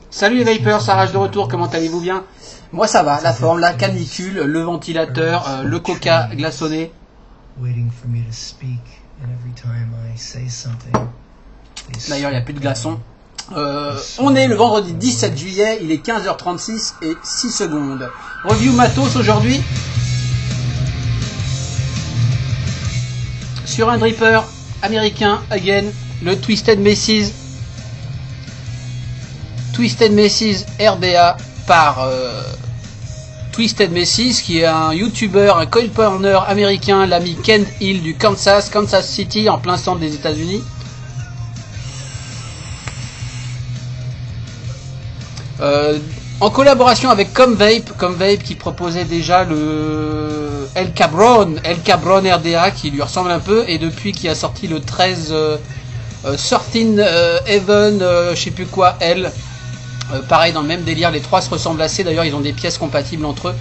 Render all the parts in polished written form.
Salut les Vapers, ça rage de retour, comment allez-vous bien? Moi ça va, la forme, la canicule, le ventilateur, le coca glaçonné. D'ailleurs il n'y a plus de glaçons. On est le vendredi 17 juillet, il est 15h36 et 6 secondes. Review matos aujourd'hui. Sur un dripper américain, again, le Twisted Messes RBA par Twisted Messes, qui est un YouTuber, un coil burner américain, l'ami Kent Hill du Kansas City, en plein centre des États-Unis. En collaboration avec Comvape qui proposait déjà le El Cabron RDA qui lui ressemble un peu, et depuis qui a sorti le 13 13 Heaven, je sais plus quoi, L. Pareil, dans le même délire, les trois se ressemblent assez, d'ailleurs ils ont des pièces compatibles entre eux.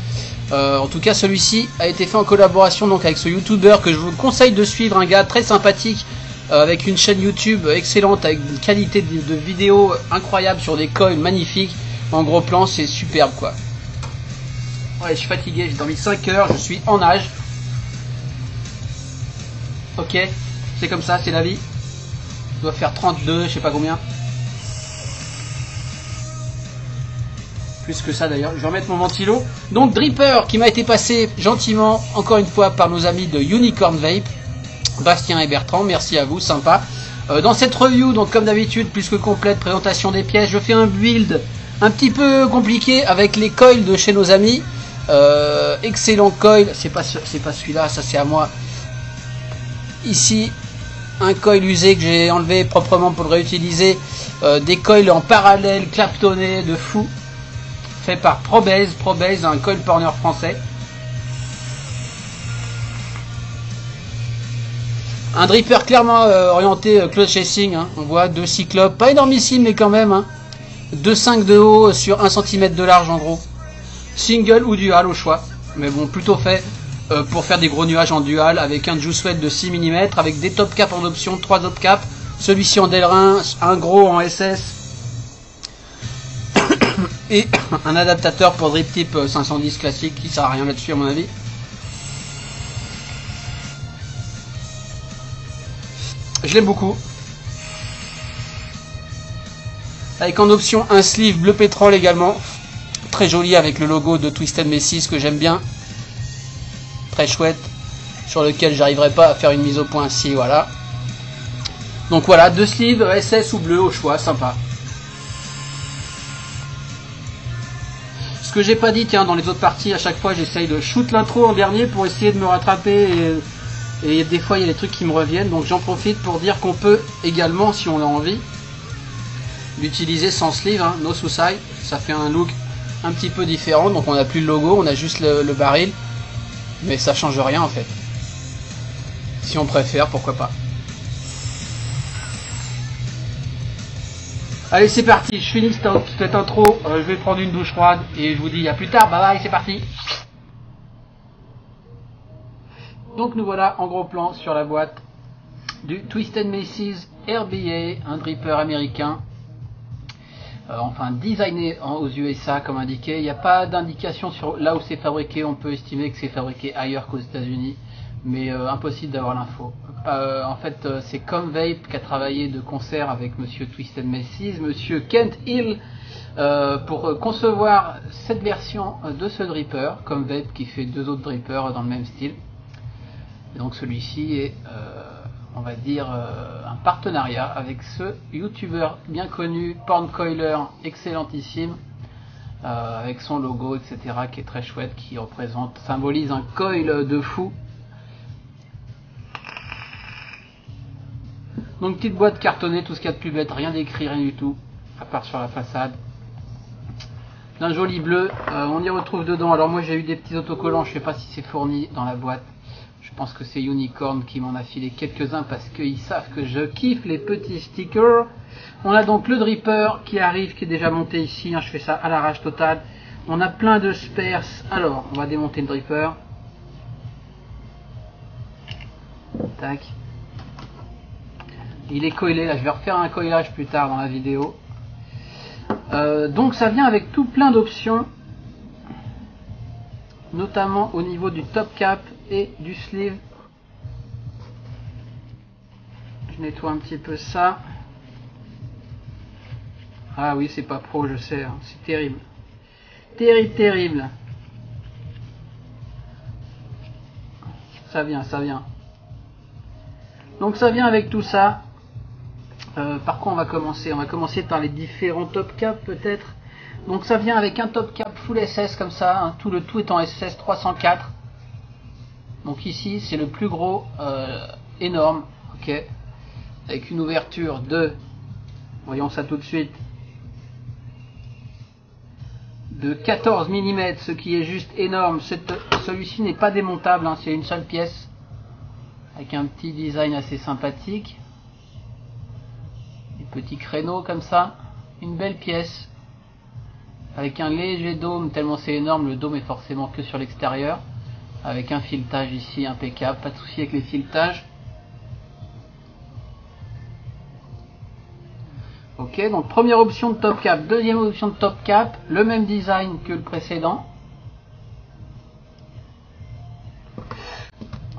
En tout cas celui-ci a été fait en collaboration donc avec ce YouTuber que je vous conseille de suivre, un gars très sympathique, avec une chaîne YouTube excellente, avec une qualité de vidéo incroyable sur des coils magnifiques, en gros plan, c'est superbe quoi. Ouais, je suis fatigué, j'ai dormi 5 heures, je suis en âge. Ok, c'est comme ça, c'est la vie. Je dois faire 32, je sais pas combien. Plus que ça d'ailleurs, je vais remettre mon ventilo. Donc Dripper qui m'a été passé gentiment, encore une fois, par nos amis de Unicorn Vape, Bastien et Bertrand, merci à vous, sympa. Dans cette review, donc comme d'habitude, plus que complète, présentation des pièces, je fais un build un petit peu compliqué avec les coils de chez nos amis. Excellent coil, c'est pas celui-là, ça c'est à moi. Ici, un coil usé que j'ai enlevé proprement pour le réutiliser. Des coils en parallèle, claptonnés de fou. Fait par Probase, un coil burner français. Un dripper clairement orienté close chasing, hein. On voit deux cyclopes, pas énormissime mais quand même, hein. 2,5 de haut sur 1 cm de large en gros. Single ou dual au choix, mais bon, plutôt fait pour faire des gros nuages en dual, avec un juice wet de 6 mm, avec des top caps en option, 3 top caps, celui-ci en Delrin, un gros en SS, et un adaptateur pour drip type 510 classique qui sert à rien là-dessus à mon avis. Je l'aime beaucoup. Avec en option un sleeve bleu pétrole également, très joli avec le logo de Twisted Messes que j'aime bien, très chouette, sur lequel j'arriverai pas à faire une mise au point. Si, voilà. Donc voilà, deux sleeves SS ou bleu au choix, sympa. Ce que j'ai pas dit, tiens, dans les autres parties, à chaque fois j'essaye de shoot l'intro en dernier pour essayer de me rattraper, et des fois il y a des trucs qui me reviennent, donc j'en profite pour dire qu'on peut également, si on a envie, l'utiliser sans sleeve, hein, no suicide. Ça fait un look un petit peu différent, donc on n'a plus le logo, on a juste le baril, mais ça change rien en fait. Si on préfère, pourquoi pas. Allez, c'est parti, je finis cette intro, je vais prendre une douche froide et je vous dis à plus tard, bye bye, c'est parti. Donc nous voilà en gros plan sur la boîte du Twisted Messes RBA, un dripper américain, enfin designé aux USA comme indiqué. Il n'y a pas d'indication sur là où c'est fabriqué, on peut estimer que c'est fabriqué ailleurs qu'aux États-Unis, mais impossible d'avoir l'info. En fait, c'est Comvape qui a travaillé de concert avec monsieur Twisted Messes, monsieur Kent Hill, pour concevoir cette version de ce dripper. Comvape qui fait deux autres drippers dans le même style. Et donc celui-ci est, on va dire, un partenariat avec ce YouTuber bien connu, Porncoiler, excellentissime, avec son logo, etc., qui est très chouette, qui représente, symbolise un coil de fou. Donc petite boîte cartonnée, tout ce qu'il y a de plus bête, rien d'écrit, rien du tout, à part sur la façade. D'un joli bleu, on y retrouve dedans, alors moi j'ai eu des petits autocollants, je sais pas si c'est fourni dans la boîte. Je pense que c'est Unicorn qui m'en a filé quelques-uns parce qu'ils savent que je kiffe les petits stickers. On a donc le dripper qui arrive, qui est déjà monté ici, hein, je fais ça à l'arrache totale. On a plein de spares, alors on va démonter le dripper. Tac. Il est coilé, là je vais refaire un coilage plus tard dans la vidéo. Donc ça vient avec tout plein d'options, notamment au niveau du top cap et du sleeve. Je nettoie un petit peu ça. Ah oui, c'est pas pro, je sais, hein. C'est terrible. Terrible, terrible. Ça vient, ça vient. Donc ça vient avec tout ça. Par quoi on va commencer? On va commencer par les différents top cap peut-être. Donc ça vient avec un top cap full SS comme ça, hein. Tout est en SS 304. Donc ici c'est le plus gros, énorme, ok, avec une ouverture de, voyons ça tout de suite, de 14 mm, ce qui est juste énorme. Celui-ci n'est pas démontable, hein, c'est une seule pièce, avec un petit design assez sympathique. Des petits créneaux comme ça, une belle pièce, avec un léger dôme, tellement c'est énorme, le dôme est forcément que sur l'extérieur, avec un filetage ici impeccable, pas de souci avec les filetages. Ok, donc première option de top cap, deuxième option de top cap, le même design que le précédent.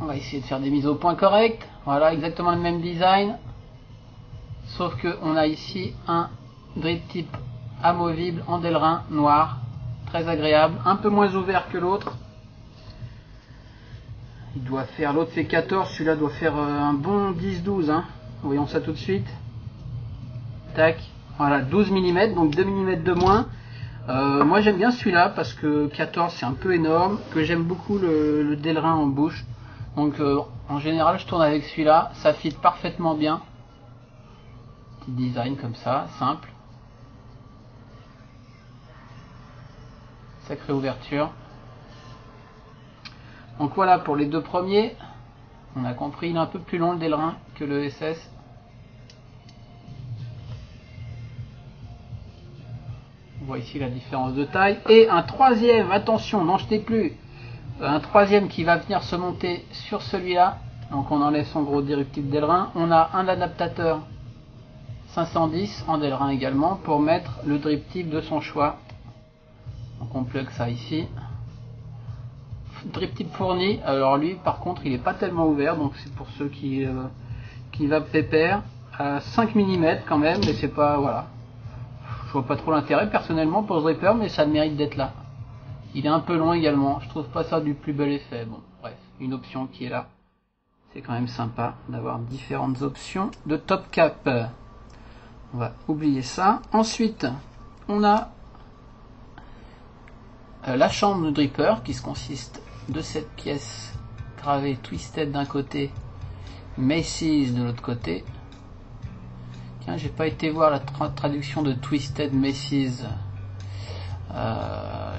On va essayer de faire des mises au point correctes. Voilà, exactement le même design. Sauf que on a ici un drip tip amovible en Delrin noir, très agréable, un peu moins ouvert que l'autre. Il doit faire, l'autre fait 14, celui-là doit faire un bon 10-12, hein. Voyons ça tout de suite. Tac, voilà, 12 mm, donc 2 mm de moins. Moi j'aime bien celui-là parce que 14 c'est un peu énorme, que j'aime beaucoup le Delrin en bouche. Donc en général je tourne avec celui-là, ça fit parfaitement bien. Petit design comme ça, simple. Sacrée ouverture. Donc voilà pour les deux premiers. On a compris, il est un peu plus long le Delrin que le SS. On voit ici la différence de taille. Et un troisième, attention, n'en jetez plus. Un troisième qui va venir se monter sur celui-là. Donc on enlève son gros drip tip Delrin. On a un adaptateur 510 en Delrin également pour mettre le drip tip de son choix. Donc on plug ça ici. Drip tip fourni. Alors lui par contre il n'est pas tellement ouvert, donc c'est pour ceux qui va pépère. À 5 mm quand même, mais c'est pas, voilà. Je vois pas trop l'intérêt personnellement pour ce dripper, mais ça mérite d'être là. Il est un peu long également, je trouve pas ça du plus bel effet. Bon, bref, une option qui est là. C'est quand même sympa d'avoir différentes options de top cap. On va oublier ça. Ensuite, on a la chambre de dripper qui se consiste de cette pièce gravée Twisted d'un côté, Macy's de l'autre côté. Tiens, j'ai pas été voir la traduction de Twisted Macy's.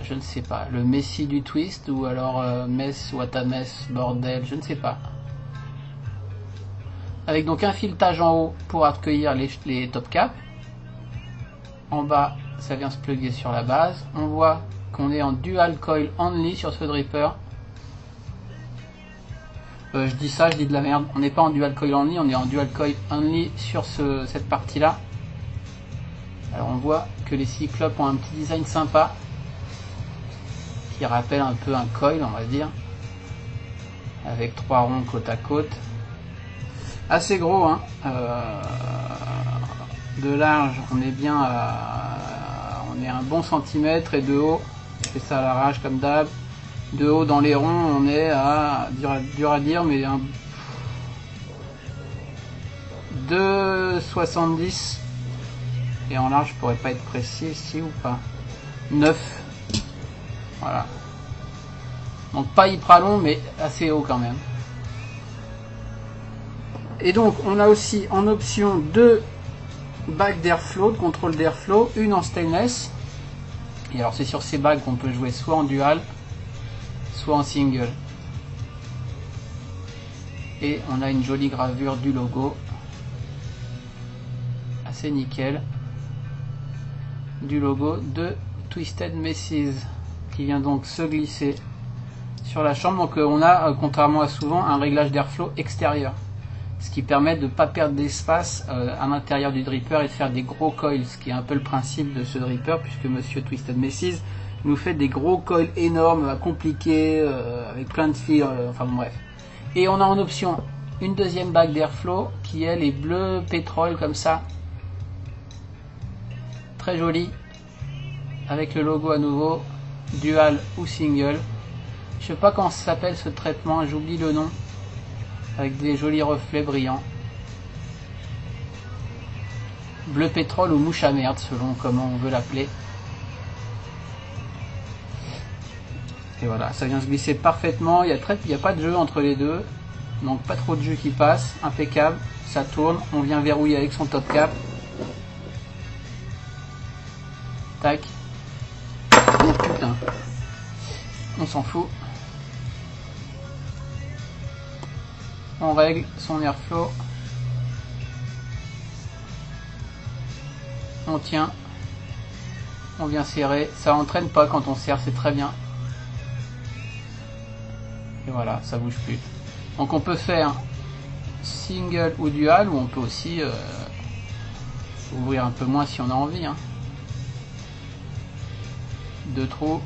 Je ne sais pas. Le Messi du twist ou alors mess, what a mess, bordel, je ne sais pas. Avec donc un filetage en haut pour accueillir les top caps. En bas, ça vient se plugger sur la base. On voit qu'on est en dual coil only sur ce dripper. Je dis ça, je dis de la merde. On n'est pas en dual coil only, on est en dual coil only sur cette partie là. Alors on voit que les cyclopes ont un petit design sympa qui rappelle un peu un coil, on va dire, avec 3 ronds côte à côte. Assez gros, hein. De large, on est bien on est un bon centimètre, et de haut, je fais ça à l'arrache comme d'hab. De haut dans les ronds, on est à, dur à dire, mais 2,70. Et en large, je pourrais pas être précis ici ou pas. 9. Voilà. Donc pas hyper long, mais assez haut quand même. Et donc on a aussi en option deux bagues d'airflow, de contrôle d'airflow, une en stainless. Et alors c'est sur ces bagues qu'on peut jouer soit en dual, soit en single. Et on a une jolie gravure du logo, assez nickel, du logo de Twisted Messes, qui vient donc se glisser sur la chambre. Donc on a, contrairement à souvent, un réglage d'airflow extérieur, ce qui permet de ne pas perdre d'espace à l'intérieur du dripper et de faire des gros coils, ce qui est un peu le principe de ce dripper, puisque monsieur Twisted Messes nous fait des gros coils énormes, compliqués, avec plein de fils, enfin bon, bref. Et on a en option une deuxième bague d'airflow qui elle est bleu pétrole comme ça, très jolie, avec le logo à nouveau, dual ou single. Je sais pas comment ça s'appelle ce traitement, j'oublie le nom, avec des jolis reflets brillants. Bleu pétrole ou mouche à merde selon comment on veut l'appeler. Et voilà, ça vient se glisser parfaitement, il n'y a pas de jeu entre les deux, donc pas trop de jus qui passe, impeccable, ça tourne, on vient verrouiller avec son top cap. Tac. Oh putain, on s'en fout. On règle son airflow, on tient, on vient serrer, ça entraîne pas quand on serre, c'est très bien. Et voilà, ça bouge plus. Donc on peut faire single ou dual, ou on peut aussi ouvrir un peu moins si on a envie, hein. Deux trous.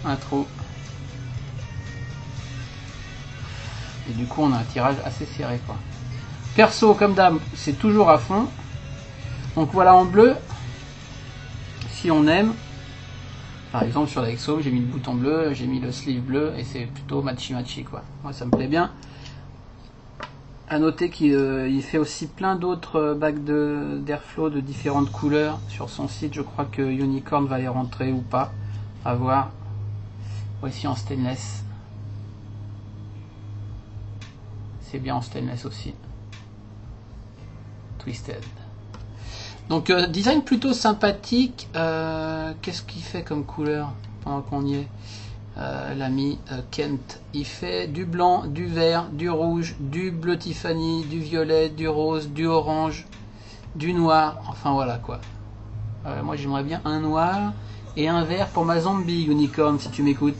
Un trou. Et du coup on a un tirage assez serré, quoi. Perso, comme d'hab, c'est toujours à fond. Donc voilà, en bleu, si on aime, par exemple sur la EXO, j'ai mis le bouton bleu, j'ai mis le sleeve bleu, et c'est plutôt matchy quoi. Moi ça me plaît bien. À noter qu'il fait aussi plein d'autres bagues d'airflow de différentes couleurs sur son site. Je crois que Unicorn va les rentrer ou pas, à voir. Voici en stainless, c'est bien en stainless aussi. Twisted. Donc design plutôt sympathique. Qu'est-ce qu'il fait comme couleur pendant qu'on y est, l'ami Kent? Il fait du blanc, du vert, du rouge, du bleu Tiffany, du violet, du rose, du orange, du noir. Enfin voilà quoi. Moi j'aimerais bien un noir et un vert pour ma zombie, Unicorn, si tu m'écoutes.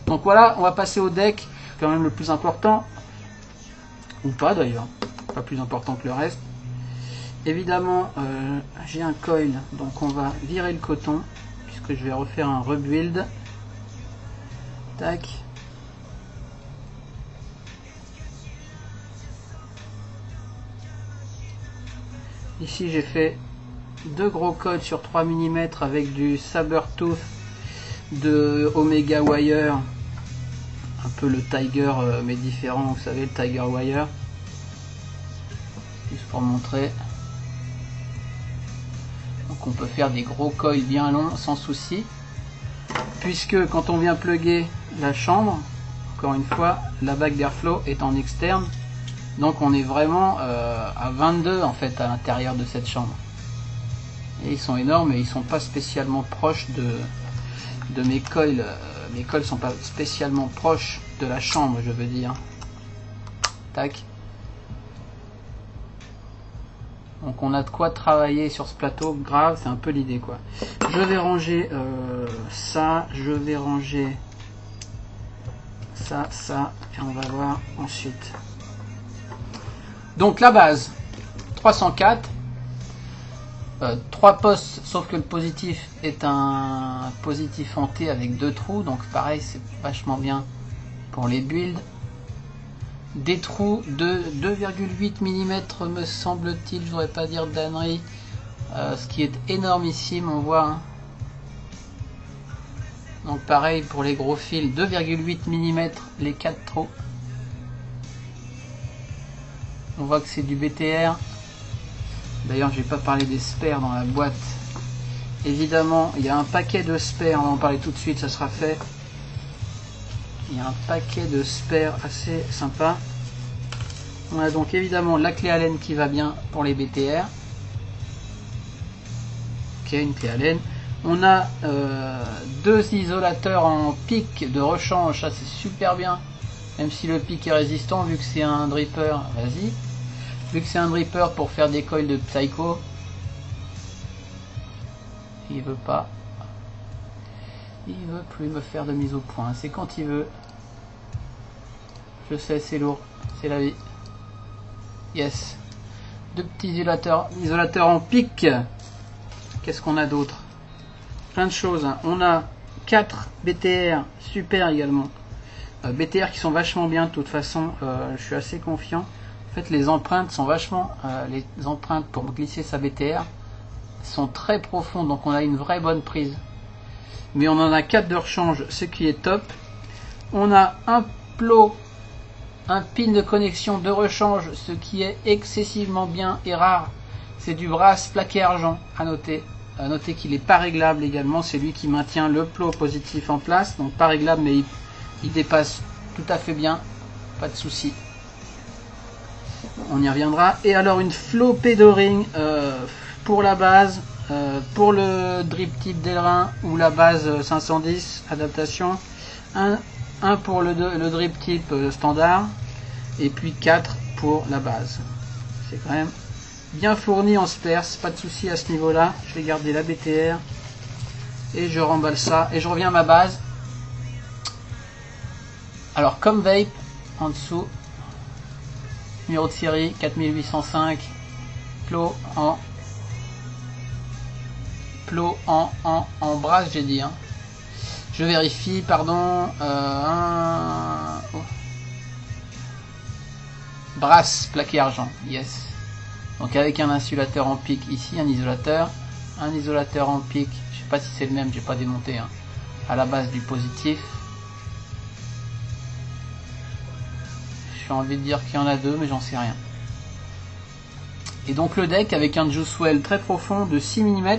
Donc voilà, on va passer au deck, quand même le plus important. Ou pas d'ailleurs, pas plus important que le reste. Évidemment, j'ai un coil, donc on va virer le coton, puisque je vais refaire un rebuild. Tac. Ici j'ai fait deux gros coils sur 3 mm avec du Sabertooth de Omega Wire. Un peu le Tiger, mais différent, vous savez, le Tiger Wire. Juste pour montrer. Donc on peut faire des gros coils bien longs sans souci. Puisque quand on vient plugger la chambre, encore une fois, la bague d'airflow est en externe. Donc on est vraiment à 22 en fait à l'intérieur de cette chambre. Et ils sont énormes et ils sont pas spécialement proches de mes coils. Mes coils sont pas spécialement proches de la chambre, je veux dire. Tac. Donc on a de quoi travailler sur ce plateau grave, c'est un peu l'idée quoi. Je vais ranger ça, je vais ranger ça, et on va voir ensuite. Donc la base, 304. 3 postes, sauf que le positif est un positif en T avec 2 trous, donc pareil c'est vachement bien pour les builds. Des trous de 2,8 mm me semble-t-il, je voudrais pas dire d'ânerie, ce qui est énormissime, on voit hein. Donc pareil pour les gros fils, 2,8 mm les 4 trous. On voit que c'est du BTR. D'ailleurs, j'ai pas parlé des spares dans la boîte. évidemment, il y a un paquet de spares, on va en parler tout de suite, ça sera fait. Il y a un paquet de spares assez sympa. On a donc évidemment la clé Allen qui va bien pour les BTR. Ok, une clé Allen. On a deux isolateurs en pic de rechange, ça c'est super bien. Même si le pic est résistant, vu que c'est un dripper, vas-y. Vu que c'est un dripper pour faire des coils de Psycho. Il veut pas. Il veut plus me faire de mise au point. C'est quand il veut. Je sais, c'est lourd. C'est la vie. Yes. Deux petits isolateurs en pic. Qu'est-ce qu'on a d'autre? Plein de choses. Hein. On a 4 BTR super également. BTR qui sont vachement bien de toute façon. Je suis assez confiant. En fait, les empreintes sont vachement. Les empreintes pour glisser sa BTR sont très profondes. Donc on a une vraie bonne prise. Mais on en a 4 de rechange, ce qui est top. On a un plot, un pin de connexion de rechange, ce qui est excessivement bien et rare. C'est du brass plaqué argent, à noter. À noter qu'il n'est pas réglable également. C'est lui qui maintient le plot positif en place. Donc pas réglable, mais il dépasse tout à fait bien. Pas de souci. On y reviendra. Et alors une flopée de ring pour la base. Pour le drip type d'Elrin ou la base 510 adaptation, un pour le drip type standard et puis 4 pour la base. C'est quand même bien fourni en spares, pas de souci à ce niveau là. Je vais garder la BTR et je remballe ça et je reviens à ma base. Alors comme vape en dessous, numéro de série 4805, plot en brasse, j'ai dit. Hein. Je vérifie, pardon. Brasse plaqué argent, yes. Donc avec un insulateur en pic ici, un isolateur en pic. Je sais pas si c'est le même, j'ai pas démonté. Hein, à la base du positif. J'ai envie de dire qu'il y en a deux, mais j'en sais rien. Et donc le deck avec un juice well très profond de 6 mm.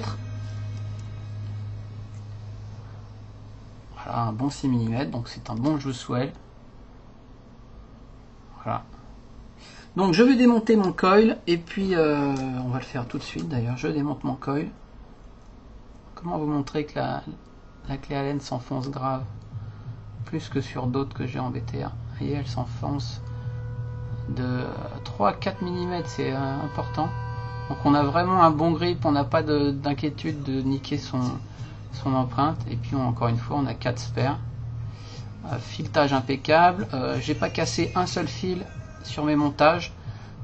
Voilà, un bon 6 mm, donc c'est un bon juice well. Voilà. Donc je vais démonter mon coil, et puis on va le faire tout de suite d'ailleurs. Je démonte mon coil. Comment vous montrer que la clé Allen s'enfonce grave, plus que sur d'autres que j'ai en BTR. Vous voyez, elle s'enfonce de 3-4 mm, c'est important. Donc on a vraiment un bon grip, on n'a pas d'inquiétude de niquer son empreinte. Et puis encore une fois, on a 4 spares. Filetage impeccable. J'ai pas cassé un seul fil sur mes montages,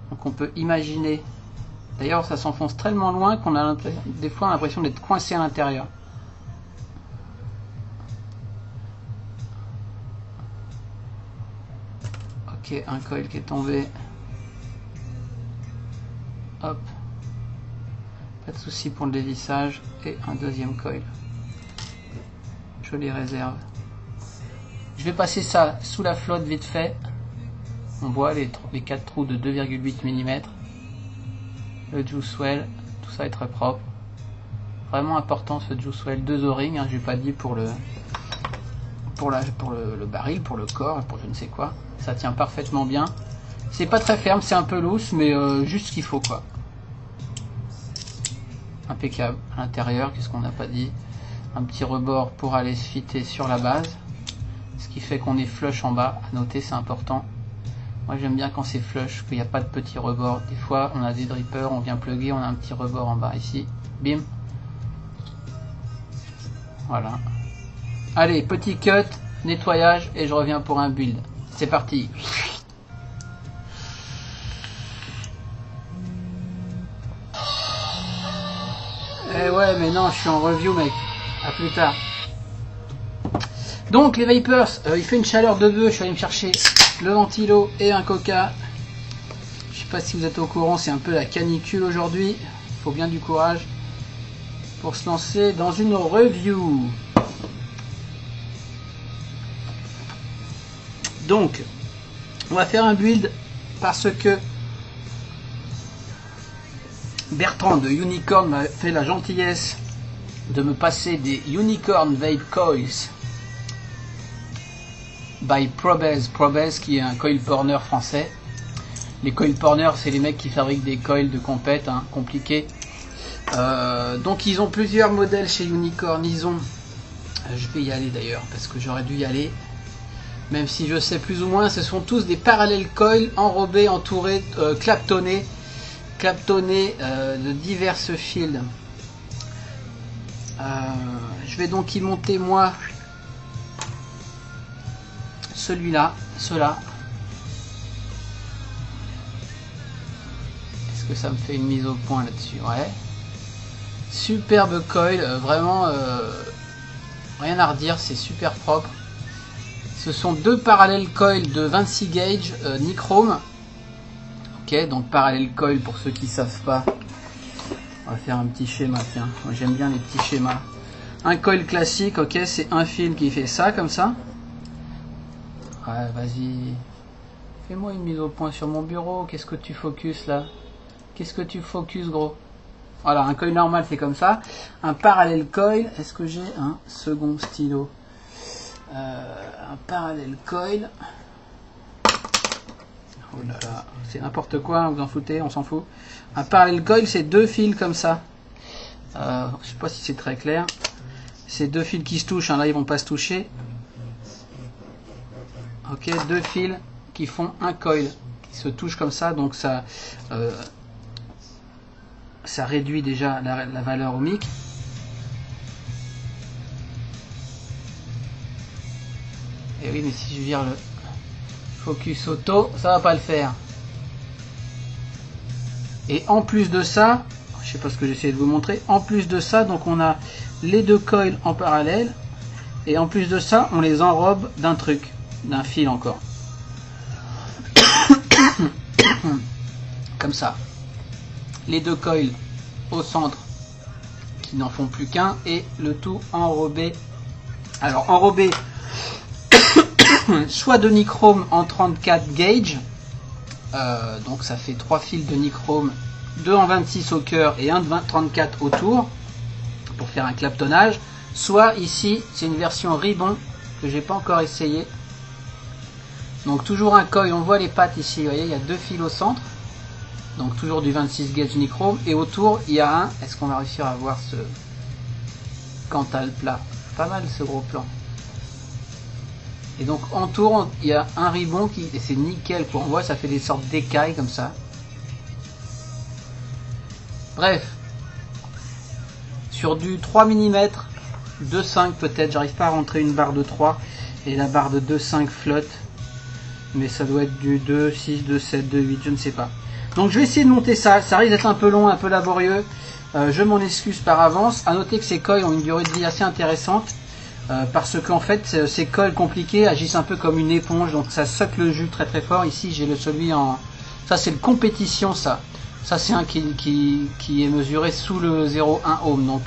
donc on peut imaginer. D'ailleurs, ça s'enfonce tellement loin qu'on a des fois l'impression d'être coincé à l'intérieur. Ok, un coil qui est tombé. Hop. Pas de souci pour le dévissage. Et un deuxième coil. Je les réserve. Je vais passer ça sous la flotte vite fait. On voit les 4 trous de 2,8 mm. Le juice well, tout ça est très propre. Vraiment important ce juice well. 2 O-rings, hein, j'ai pas dit pour le baril, pour le corps, pour je ne sais quoi. Ça tient parfaitement bien. C'est pas très ferme, c'est un peu loose, mais juste ce qu'il faut quoi. Impeccable. À l'intérieur, qu'est-ce qu'on n'a pas dit? Un petit rebord pour aller se fitter sur la base. Ce qui fait qu'on est flush en bas. À noter, c'est important. Moi j'aime bien quand c'est flush, qu'il n'y a pas de petit rebord. Des fois on a des drippers, on vient plugger, on a un petit rebord en bas ici. Bim. Voilà. Allez, petit cut, nettoyage et je reviens pour un build. C'est parti. Eh ouais, mais non, je suis en review, mec. À plus tard. Donc les Vapers, il fait une chaleur de bœuf. Je suis allé me chercher le ventilo et un coca. Je sais pas si vous êtes au courant, c'est un peu la canicule aujourd'hui. Il faut bien du courage pour se lancer dans une review. Donc, on va faire un build parce que Bertrand de Unicorn m'a fait la gentillesse de me passer des Unicorn Vape Coils by Probez. Probez qui est un coil porner français. Les coil porners, c'est les mecs qui fabriquent des coils de compète, hein, compliqués. Donc ils ont plusieurs modèles chez Unicorn. Ils ont, je vais y aller d'ailleurs parce que j'aurais dû y aller, même si je sais plus ou moins, ce sont tous des parallèles coils enrobés, entourés, claptonnés de diverses fils. Je vais donc y monter moi celui-là, ceux-là. Est-ce que ça me fait une mise au point là-dessus? Ouais. Superbe coil, vraiment rien à redire, c'est super propre. Ce sont deux parallèles coils de 26 gauge nichrome. Ok, donc parallèle coil pour ceux qui savent pas. On va faire un petit schéma, tiens. Moi j'aime bien les petits schémas. Un coil classique, ok, c'est un fil qui fait ça comme ça. Ouais, vas-y. Fais-moi une mise au point sur mon bureau. Qu'est-ce que tu focuses là? Qu'est-ce que tu focuses, gros? Voilà, un coil normal c'est comme ça. Un parallèle coil, est-ce que j'ai un second stylo? Un parallèle coil. Oh là là, c'est n'importe quoi, hein, vous en foutez, on s'en fout. Un parallèle coil, c'est deux fils comme ça. Je sais pas si c'est très clair. C'est deux fils qui se touchent, hein, là ils vont pas se toucher. Ok, deux fils qui font un coil, qui se touchent comme ça, donc ça réduit déjà la valeur ohmique. Et oui, mais si je vire le focus auto, ça va pas le faire. Et en plus de ça, je sais pas ce que j'essaie de vous montrer, en plus de ça, donc on a les deux coils en parallèle, et en plus de ça, on les enrobe d'un truc, d'un fil encore. Comme ça. Les deux coils au centre qui n'en font plus qu'un, et le tout enrobé. Alors enrobé soit de nichrome en 34 gauge, donc ça fait 3 fils de nichrome, 2 en 26 au cœur et un de 34 autour pour faire un claptonnage, soit ici c'est une version ribbon que j'ai pas encore essayé. Donc toujours un coil, on voit les pattes ici, vous voyez, il y a deux fils au centre, donc toujours du 26 gauge nichrome, et autour il y a un, est-ce qu'on va réussir à voir ce Cantal plat? Pas mal ce gros plan. Et donc autour il y a un ribbon qui, et c'est nickel, quoi. On voit ça fait des sortes d'écailles comme ça. Bref, sur du 3 mm, 2,5 peut-être, j'arrive pas à rentrer une barre de 3 et la barre de 2,5 flotte, mais ça doit être du 2,6, 2,7, 2,8, je ne sais pas. Donc je vais essayer de monter ça, ça risque d'être un peu long, un peu laborieux, je m'en excuse par avance. À noter que ces coils ont une durée de vie assez intéressante, parce qu'en fait ces coils compliqués agissent un peu comme une éponge, donc ça suck le jus très très fort. Ici j'ai celui en, ça c'est le compétition, ça c'est un qui est mesuré sous le 0,1 ohm, donc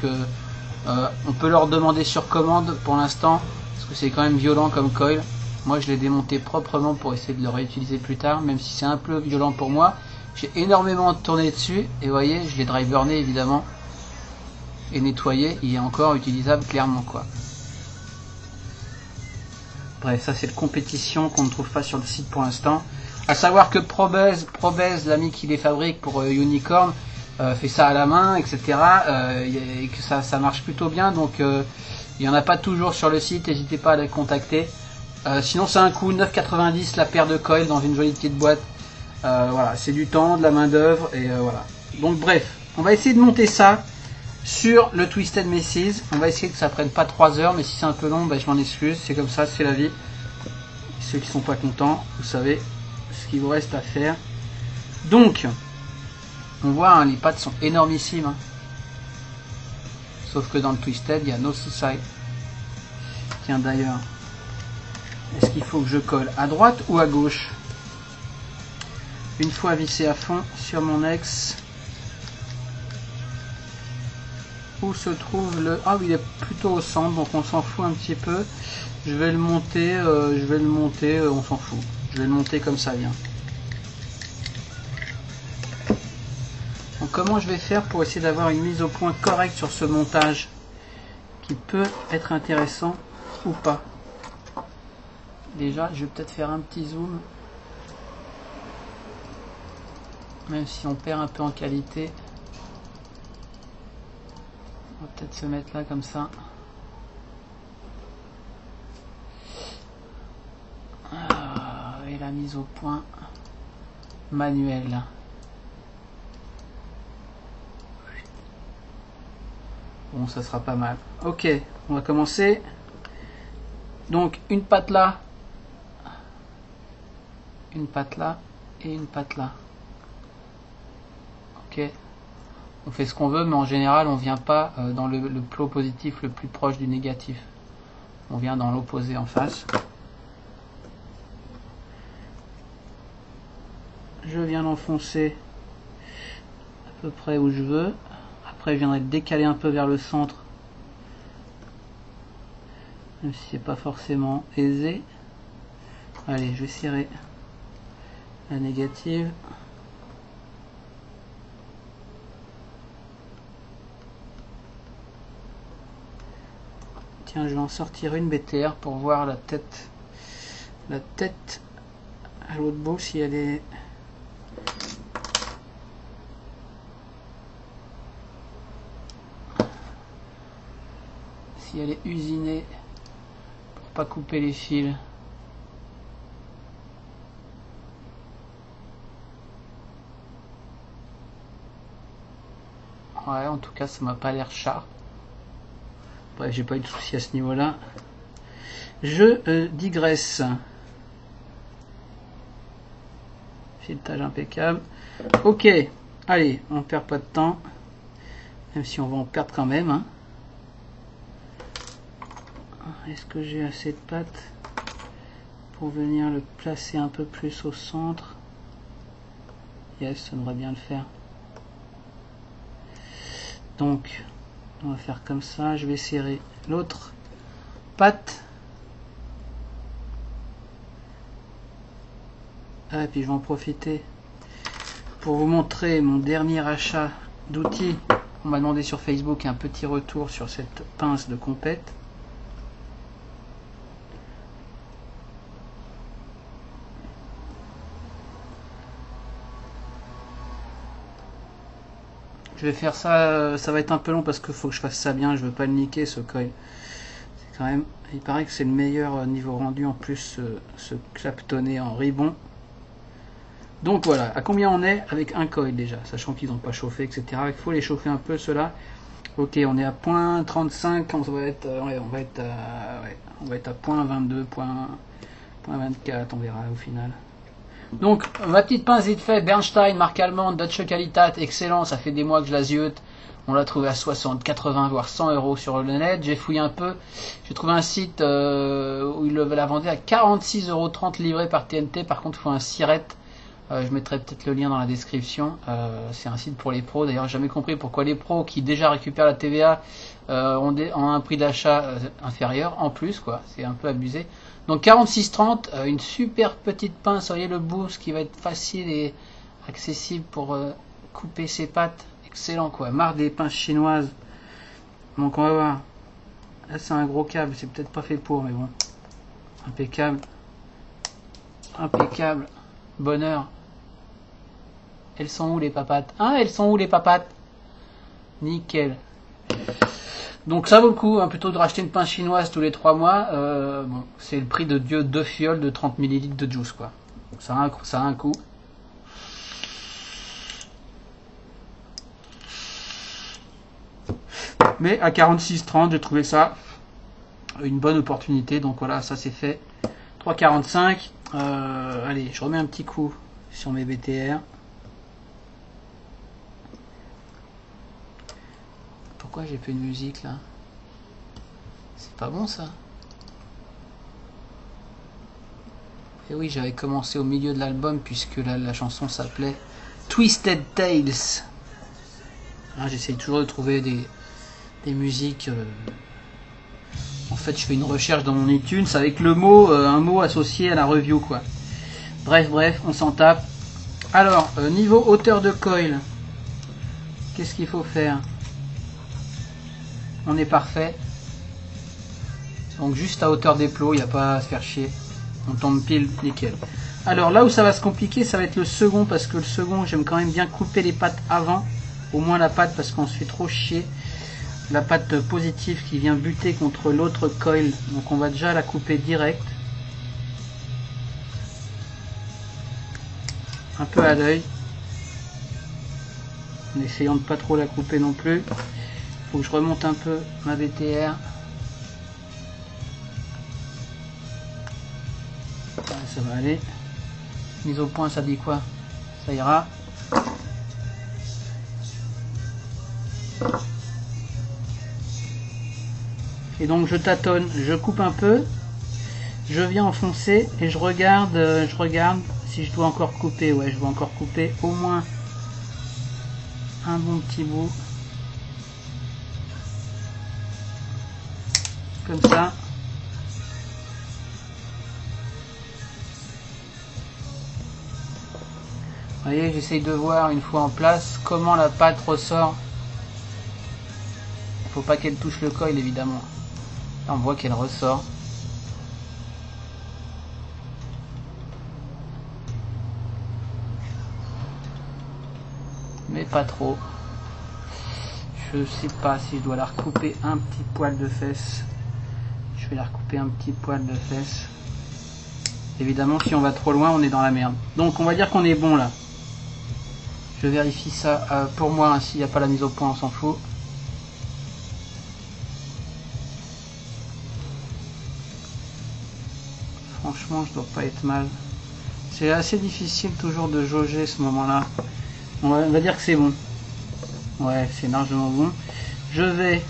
on peut leur demander sur commande pour l'instant, parce que c'est quand même violent comme coil. Moi je l'ai démonté proprement pour essayer de le réutiliser plus tard, même si c'est un peu violent pour moi. J'ai énormément tourné dessus, et vous voyez, je l'ai dry burné évidemment, et nettoyé, il est encore utilisable clairement, quoi. Bref, ça c'est le compétition qu'on ne trouve pas sur le site pour l'instant. À savoir que Probez, l'ami qui les fabrique pour Unicorn, fait ça à la main, etc. Et que ça marche plutôt bien, donc il n'y en a pas toujours sur le site, n'hésitez pas à les contacter. Sinon c'est un coût 9,90 la paire de coils dans une jolie petite boîte. Voilà, c'est du temps, de la main d'œuvre, et voilà. Donc bref, on va essayer de monter ça sur le Twisted Messes. On va essayer que ça prenne pas 3 heures, mais si c'est un peu long, ben, je m'en excuse, c'est comme ça, c'est la vie. Ceux qui sont pas contents, vous savez ce qu'il vous reste à faire. Donc, on voit, hein, les pattes sont énormissimes, hein. Sauf que dans le Twisted, il y a no suicide. Tiens d'ailleurs, est-ce qu'il faut que je colle à droite ou à gauche? Une fois vissé à fond sur mon ex, où se trouve le... Ah oui, il est plutôt au centre, donc on s'en fout un petit peu. Je vais le monter, on s'en fout. Je vais le monter comme ça vient. Donc comment je vais faire pour essayer d'avoir une mise au point correcte sur ce montage? qui peut être intéressant ou pas. Déjà, je vais peut-être faire un petit zoom. Même si on perd un peu en qualité. On va peut-être se mettre là comme ça. Et la mise au point manuelle. Bon, ça sera pas mal. Ok, on va commencer. Donc une patte là, une patte là et une patte là. Ok, on fait ce qu'on veut, mais en général on vient pas dans le plot positif le plus proche du négatif. On vient dans l'opposé en face. Je viens l'enfoncer à peu près où je veux. Après je viendrai décaler un peu vers le centre, même si c'est pas forcément aisé. Allez, je vais serrer la négative. Tiens, je vais en sortir une BTR pour voir la tête à l'autre bout, si elle est... si elle est usinée, pour pas couper les fils. Ouais, en tout cas ça m'a pas l'air sharp. Bref, j'ai pas eu de soucis à ce niveau là. Je digresse. Filetage impeccable. Ok, allez, on perd pas de temps, même si on va en perdre quand même, hein. Est-ce que j'ai assez de pâte pour venir le placer un peu plus au centre? Yes, ça devrait bien le faire. Donc on va faire comme ça. Je vais serrer l'autre pâte. Et puis je vais en profiter pour vous montrer mon dernier achat d'outils. On m'a demandé sur Facebook un petit retour sur cette pince de compète. Je vais faire ça, ça va être un peu long parce qu'il faut que je fasse ça bien, je veux pas le niquer ce coil. C'est quand même, il paraît que c'est le meilleur niveau rendu, en plus ce claptonné en ribbon. Donc voilà, à combien on est avec un coil déjà, sachant qu'ils n'ont pas chauffé, etc. Il faut les chauffer un peu ceux-là. Ok, on est à 0.35, on va être, on va être à 0.22, 0.24, on verra au final. Donc ma petite pince vite fait, Bernstein, marque allemande, Deutsche Qualität, excellent, ça fait des mois que je la ziote. On l'a trouvé à 60, 80, voire 100 euros sur le net. J'ai fouillé un peu, j'ai trouvé un site où il la vendait à 46,30 euros livré par TNT. Par contre il faut un siret. Je mettrai peut-être le lien dans la description. C'est un site pour les pros. D'ailleurs, j'ai jamais compris pourquoi les pros qui déjà récupèrent la TVA ont un prix d'achat inférieur en plus, quoi. C'est un peu abusé. Donc 46,30, une super petite pince. Vous voyez le bout, ce qui va être facile et accessible pour couper ses pâtes. Excellent, quoi. Marre des pinces chinoises. Donc on va voir. Là, c'est un gros câble. C'est peut-être pas fait pour, mais bon. Impeccable. Impeccable. Bonheur. Elles sont où les papates? Hein, elles sont où les papates? Nickel. Donc ça vaut le coup, hein, plutôt de racheter une pince chinoise tous les 3 mois. Bon, c'est le prix de 2 fioles de 30 ml de juice, quoi. Ça a un coût. Mais à 46,30, j'ai trouvé ça une bonne opportunité. Donc voilà, ça c'est fait. 3,45. Allez, je remets un petit coup sur mes BTR. Pourquoi j'ai fait une musique là? C'est pas bon ça? Et oui, j'avais commencé au milieu de l'album puisque la chanson s'appelait Twisted Tales. Hein, j'essaye toujours de trouver des musiques. En fait, je fais une recherche dans mon iTunes avec le mot, un mot associé à la review, quoi. Bref, on s'en tape. Alors, niveau hauteur de coil, qu'est-ce qu'il faut faire? On est parfait. Donc juste à hauteur des plots, il n'y a pas à se faire chier. On tombe pile, nickel. Alors là où ça va se compliquer, ça va être le second, parce que le second, j'aime quand même bien couper les pattes avant. Au moins la patte, parce qu'on se fait trop chier. La patte positive qui vient buter contre l'autre coil. Donc on va déjà la couper direct. Un peu à l'œil. En essayant de pas trop la couper non plus. Faut que je remonte un peu ma BTR. Ça va aller. Mise au point, ça dit quoi? Ça ira. Et donc je tâtonne, je coupe un peu, je viens enfoncer et je regarde si je dois encore couper. Ouais, je dois encore couper au moins un bon petit bout. Comme ça. Vous voyez, j'essaye de voir une fois en place comment la pâte ressort. Il ne faut pas qu'elle touche le coil évidemment. Là on voit qu'elle ressort. Mais pas trop. Je sais pas si je dois la recouper un petit poil de fesse. Je vais la recouper un petit poil de fesse. Évidemment si on va trop loin on est dans la merde. Donc on va dire qu'on est bon là. Je vérifie ça pour moi, hein, s'il n'y a pas la mise au point on s'en fout. Franchement je dois pas être mal. C'est assez difficile toujours de jauger ce moment là. On va dire que c'est bon. Ouais, c'est largement bon. Je vais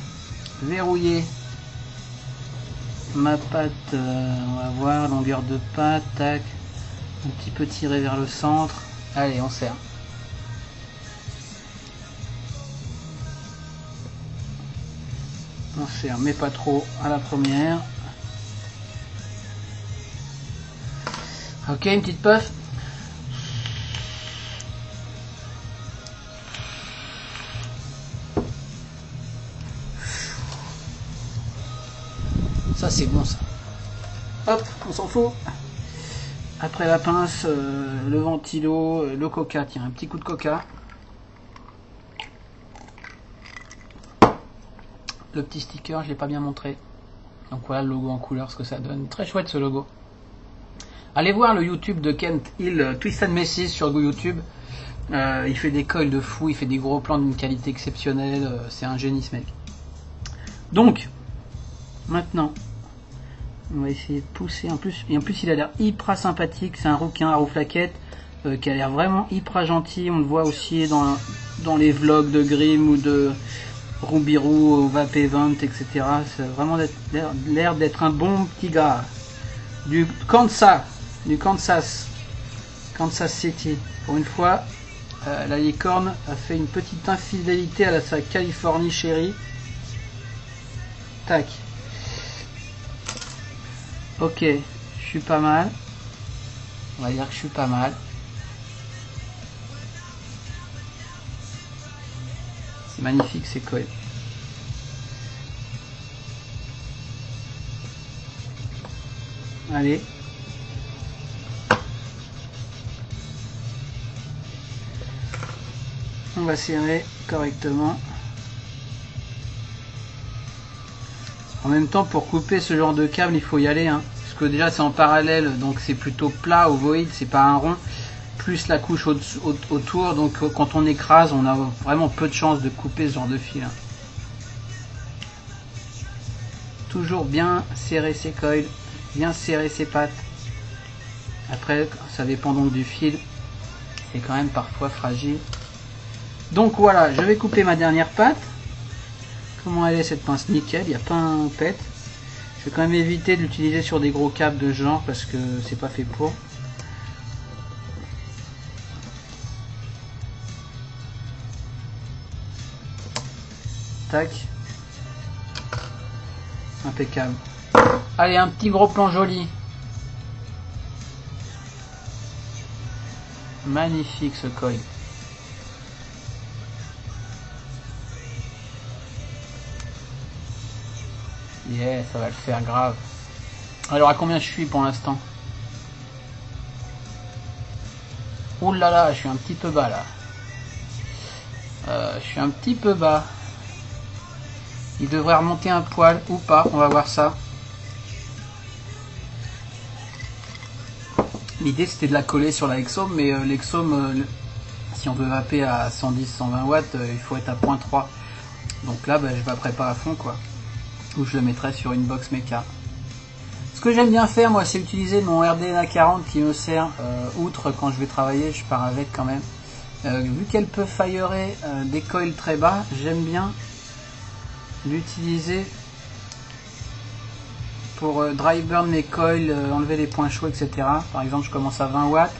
verrouiller ma pâte, on va voir, longueur de pâte, tac, un petit peu tiré vers le centre. Allez, on serre. On serre, mais pas trop à la première. Ok, une petite puff. Ça c'est bon ça. Hop, on s'en fout. Après la pince, le ventilo, le coca. Tiens, un petit coup de coca. Le petit sticker, je l'ai pas bien montré. Donc voilà le logo en couleur, ce que ça donne. Très chouette ce logo. Allez voir le YouTube de Kent Hill, Twisted Messes sur YouTube. Il fait des coils de fou, il fait des gros plans d'une qualité exceptionnelle. C'est un génie ce mec. Donc, maintenant, on va essayer de pousser. En plus il a l'air hyper sympathique. C'est un rouquin à rouflaquette qui a l'air vraiment hyper gentil. On le voit aussi dans les vlogs de Grimm ou de Rubiru au Vape Event, etc. C'est vraiment l'air d'être un bon petit gars. Du Kansas City. Pour une fois, la licorne a fait une petite infidélité à sa Californie chérie. Tac. Ok, je suis pas mal. On va dire que je suis pas mal. C'est magnifique ces coils. Allez. On va serrer correctement. En même temps, pour couper ce genre de câble, il faut y aller, hein, parce que déjà c'est en parallèle, donc c'est plutôt plat, ovoïde, c'est pas un rond, plus la couche autour, donc quand on écrase, on a vraiment peu de chances de couper ce genre de fil. Hein. Toujours bien serrer ses coils, bien serrer ses pattes. Après, ça dépend donc du fil, c'est quand même parfois fragile. Donc voilà, je vais couper ma dernière patte. Comment elle est cette pince? Nickel, il n'y a pas un pet. Je vais quand même éviter de l'utiliser sur des gros câbles de ce genre parce que c'est pas fait pour. Tac. Impeccable. Allez, un petit gros plan joli. Magnifique ce coil. Yeah, ça va le faire grave. Alors à combien je suis pour l'instant? Ouh là là, je suis un petit peu bas là. Je suis un petit peu bas. Il devrait remonter un poil ou pas, on va voir ça. L'idée c'était de la coller sur la Exome, mais l'Exome, si on veut vaper à 110-120 watts, il faut être à 0.3. Donc là, je vaperai pas à fond quoi. Ou je le mettrai sur une box méca. Ce que j'aime bien faire moi, c'est utiliser mon RDNA40 qui me sert, outre quand je vais travailler, je pars avec quand même. Vu qu'elle peut firer des coils très bas, j'aime bien l'utiliser pour dry burn mes coils, enlever les points chauds, etc. Par exemple, je commence à 20 watts.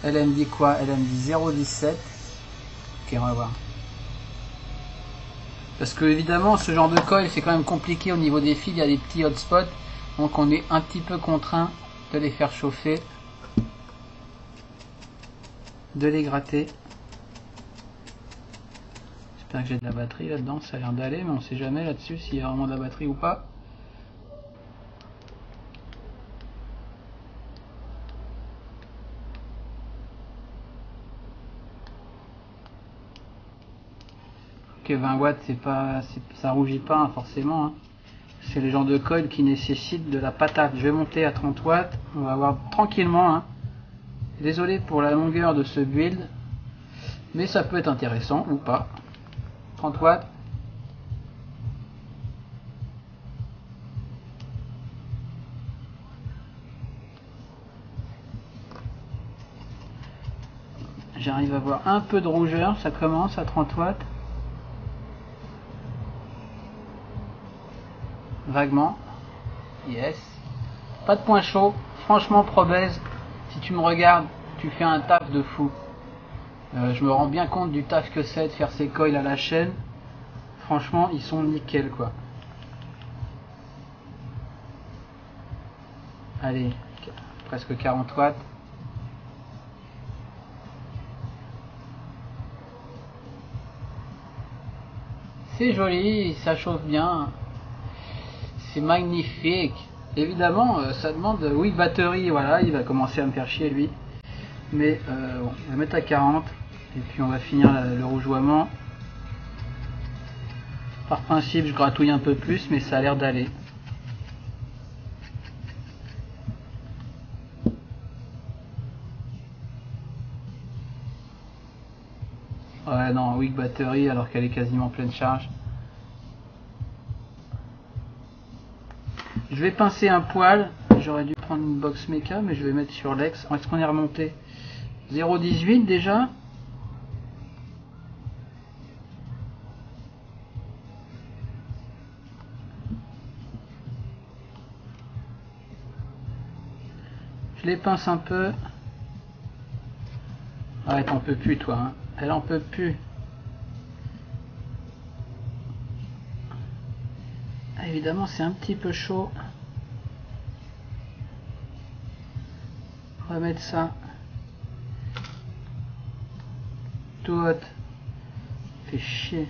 Elle me dit quoi? Elle me dit 0,17. Ok, on va voir. Parce que évidemment, ce genre de coil, c'est quand même compliqué au niveau des fils. Il y a des petits hotspots, donc on est un petit peu contraint de les faire chauffer, de les gratter. J'espère que j'ai de la batterie là-dedans, ça a l'air d'aller, mais on sait jamais là-dessus s'il y a vraiment de la batterie ou pas. Ok, 20 watts, c'est pas, ça rougit pas hein, forcément. Hein. C'est les genres de coils qui nécessitent de la patate. Je vais monter à 30 watts, on va voir tranquillement. Hein. Désolé pour la longueur de ce build, mais ça peut être intéressant ou pas. 30 watts. J'arrive à voir un peu de rougeur, ça commence à 30 watts. Vaguement. Yes. Pas de point chaud. Franchement, Probez, si tu me regardes, tu fais un taf de fou. Je me rends bien compte du taf que c'est de faire ces coils à la chaîne. Franchement, ils sont nickel quoi. Allez, presque 40 watts. C'est joli, ça chauffe bien. C'est magnifique. Évidemment, ça demande oui batterie, voilà, il va commencer à me faire chier lui. Mais bon, on va mettre à 40 et puis on va finir le rougeoiement. Par principe, je gratouille un peu plus, mais ça a l'air d'aller. Ouais, non, weak batterie alors qu'elle est quasiment pleine charge. Je vais pincer un poil. J'aurais dû prendre une box méca, mais je vais mettre sur l'ex. Est-ce qu'on est remonté 0,18 déjà? Je les pince un peu. Ouais, t'en peux plus toi. Hein. Elle en peut plus. Ah, évidemment, c'est un petit peu chaud. On va mettre ça. Tout hot. Fait chier.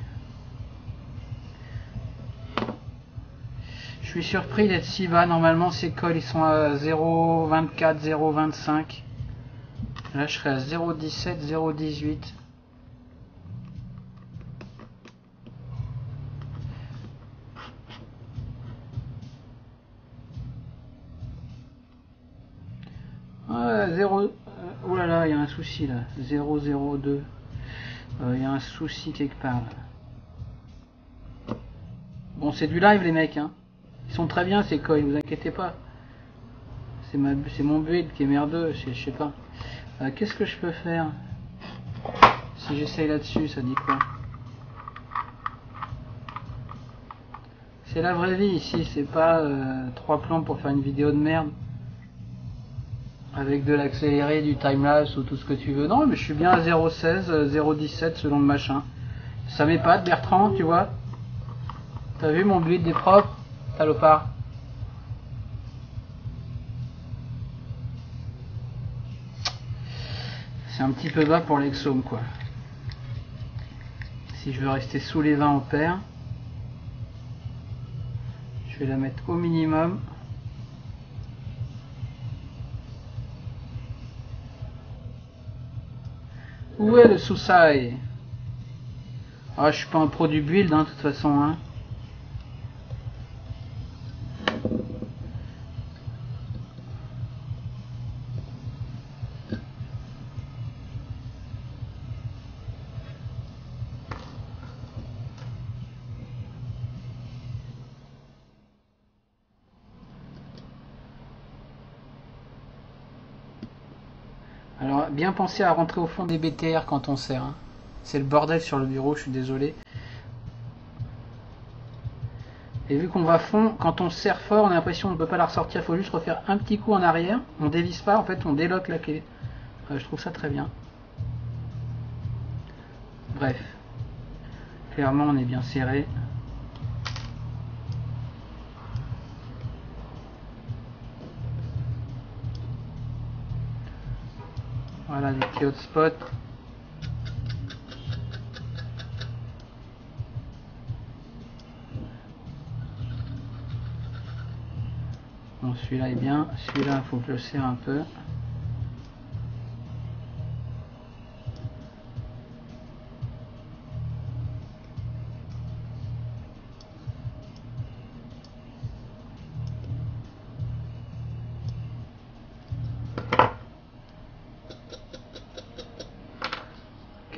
Je suis surpris d'être si bas. Normalement, ces coils ils sont à 0,24, 0,25. Là, je serai à 0,17, 0,18. Ouais, 0. Oh là là, il y a un souci là. 0,02. Il y a un souci quelque part là. Bon, c'est du live les mecs, hein. Ils sont très bien ces coils, vous inquiétez pas. C'est mon build qui est merdeux, je sais pas. Qu'est-ce que je peux faire? Si j'essaye là-dessus, ça dit quoi? C'est la vraie vie ici, c'est pas 3 plans pour faire une vidéo de merde. Avec de l'accéléré, du timelapse ou tout ce que tu veux. Non, mais je suis bien à 0,16, 0,17 selon le machin. Ça m'épate, Bertrand, tu vois. T'as vu mon build est propre, salopard. C'est un petit peu bas pour l'Exome, quoi. Si je veux rester sous les 20 ampères, je Je vais la mettre au minimum. Où est le Susai? Ah, je suis pas un pro du build, hein, de toute façon. Hein. Alors, bien penser à rentrer au fond des BTR quand on sert. Hein. C'est le bordel sur le bureau, je suis désolé. Et vu qu'on va fond, quand on serre fort, on a l'impression qu'on ne peut pas la ressortir. Il faut juste refaire un petit coup en arrière. On dévisse pas, en fait, on déloque la clé. Je trouve ça très bien. Bref. Clairement, on est bien serré. Voilà, des petits hotspots. Bon, celui-là est bien. Celui-là, il faut que je le serre un peu.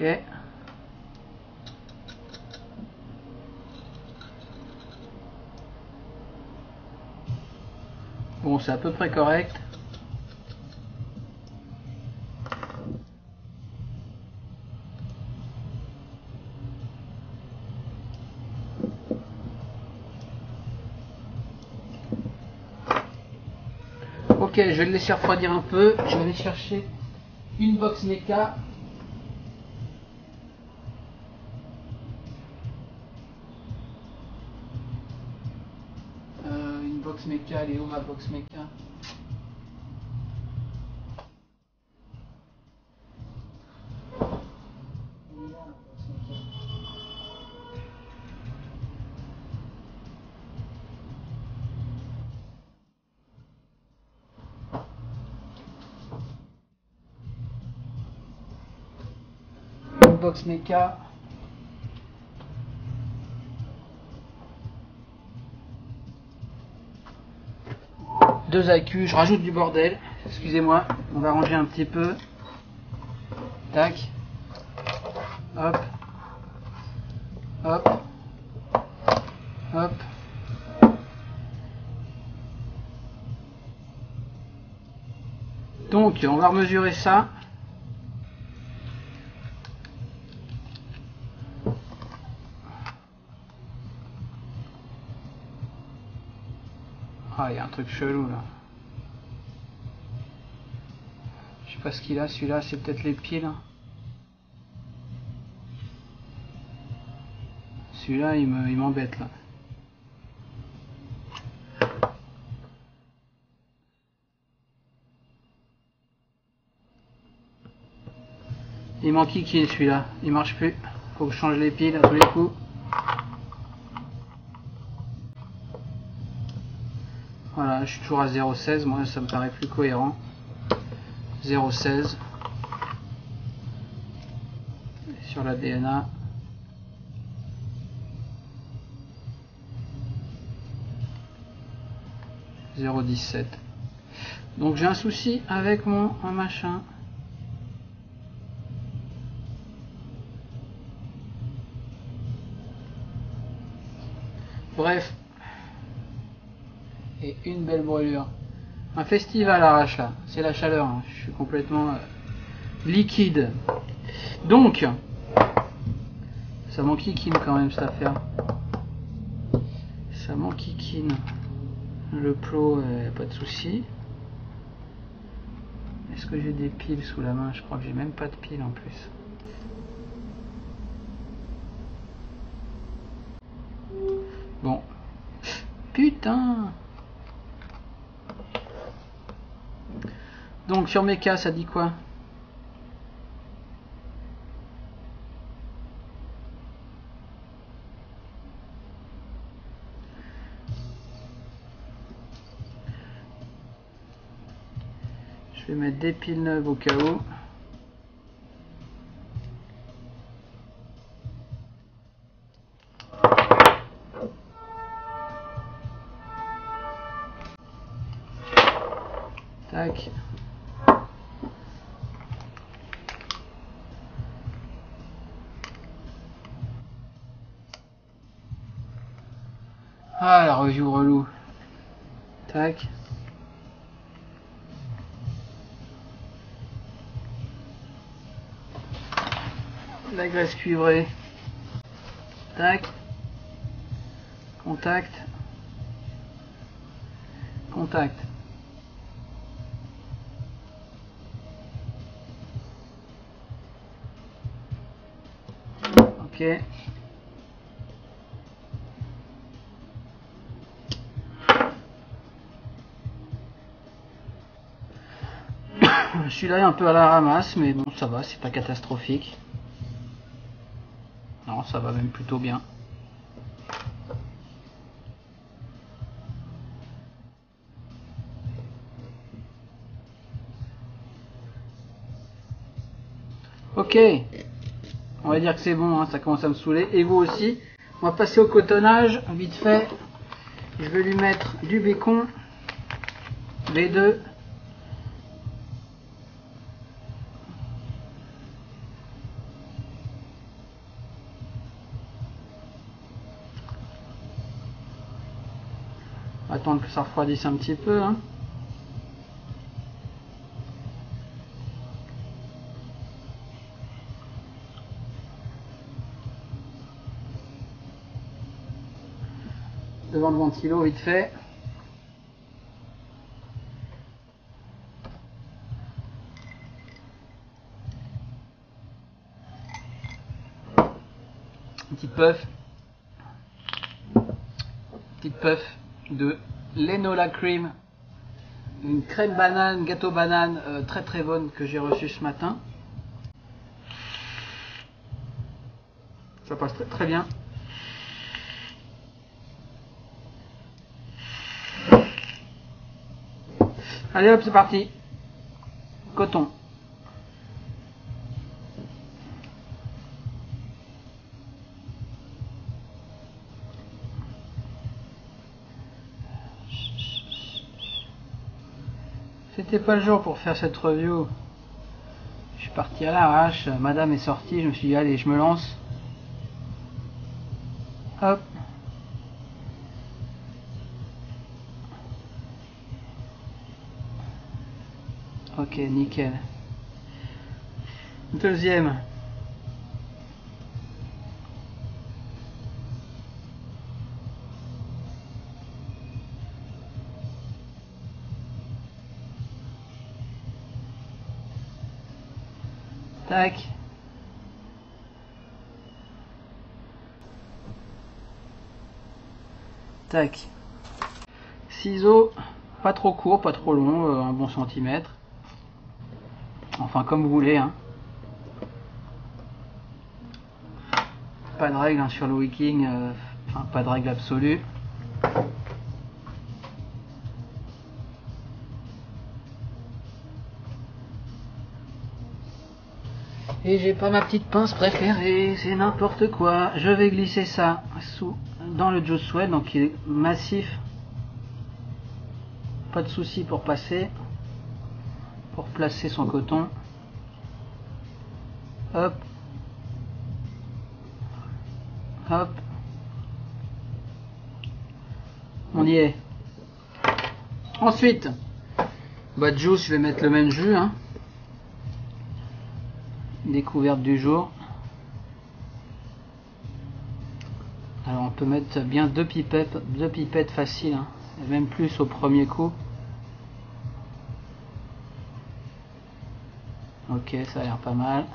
Ok. Bon, c'est à peu près correct. Ok, je vais le laisser refroidir un peu. Je vais aller chercher une box mecha. Une box mecha, elle est où ma box mecha? Une box mecha. Deux IQ, je rajoute du bordel. Excusez-moi, on va ranger un petit peu. Tac. Hop. Hop. Hop. Donc, on va remesurer ça. Ah, il y a un truc chelou là. Je sais pas ce qu'il a, celui-là, c'est peut-être les piles. Celui-là, il m'embête là. Il manque qui est celui-là, il marche plus. Faut que je change les piles à tous les coups. Voilà, je suis toujours à 0,16, moi ça me paraît plus cohérent. 0,16 sur la DNA. « 0,17. Donc j'ai un souci avec mon machin. Bref. Et une belle brûlure. Un festival arrache là. C'est la chaleur. Hein. Je suis complètement liquide. Donc, ça m'enquiquine quand même cette affaire. Ça m'enquiquine. Le plot, pas de souci. Est-ce que j'ai des piles sous la main? Je crois que j'ai même pas de piles en plus. Bon. Putain! Donc sur Mecha, ça dit quoi? Je vais mettre des piles neuves au cas où. Tac. Ah, la review relou. Tac. La graisse cuivrée. Tac. Contact. Contact. Ok. Je suis là un peu à la ramasse, mais bon, ça va, c'est pas catastrophique. Non, ça va même plutôt bien. Ok, on va dire que c'est bon, hein, ça commence à me saouler. Et vous aussi. On va passer au cotonnage, vite fait. Je vais lui mettre du bacon, B2. Attendre que ça refroidisse un petit peu. Hein. Devant le ventilo, vite fait. Petite puff de l'Enola Cream, une crème banane, gâteau banane très très bonne que j'ai reçue ce matin. Ça passe très très bien. Allez hop, c'est parti. Coton. C'était pas le jour pour faire cette review. Je suis parti à l'arrache, madame est sortie, je me suis dit allez, je me lance. Hop. Ok, nickel. Deuxième. Tac. Tac. Ciseaux, pas trop court, pas trop long, un bon centimètre. Enfin, comme vous voulez. Hein. Pas de règle hein, sur le wicking, enfin, pas de règle absolue. Et j'ai pas ma petite pince préférée, c'est n'importe quoi. Je vais glisser ça dans le Juice Well, donc il est massif. Pas de souci pour passer, pour placer son coton. Hop, hop, on y est. Ensuite, bah juice, je vais mettre le même jus. Hein. Découverte du jour. Alors on peut mettre bien deux pipettes faciles, hein, et même plus au premier coup. Ok, ça a l'air pas mal.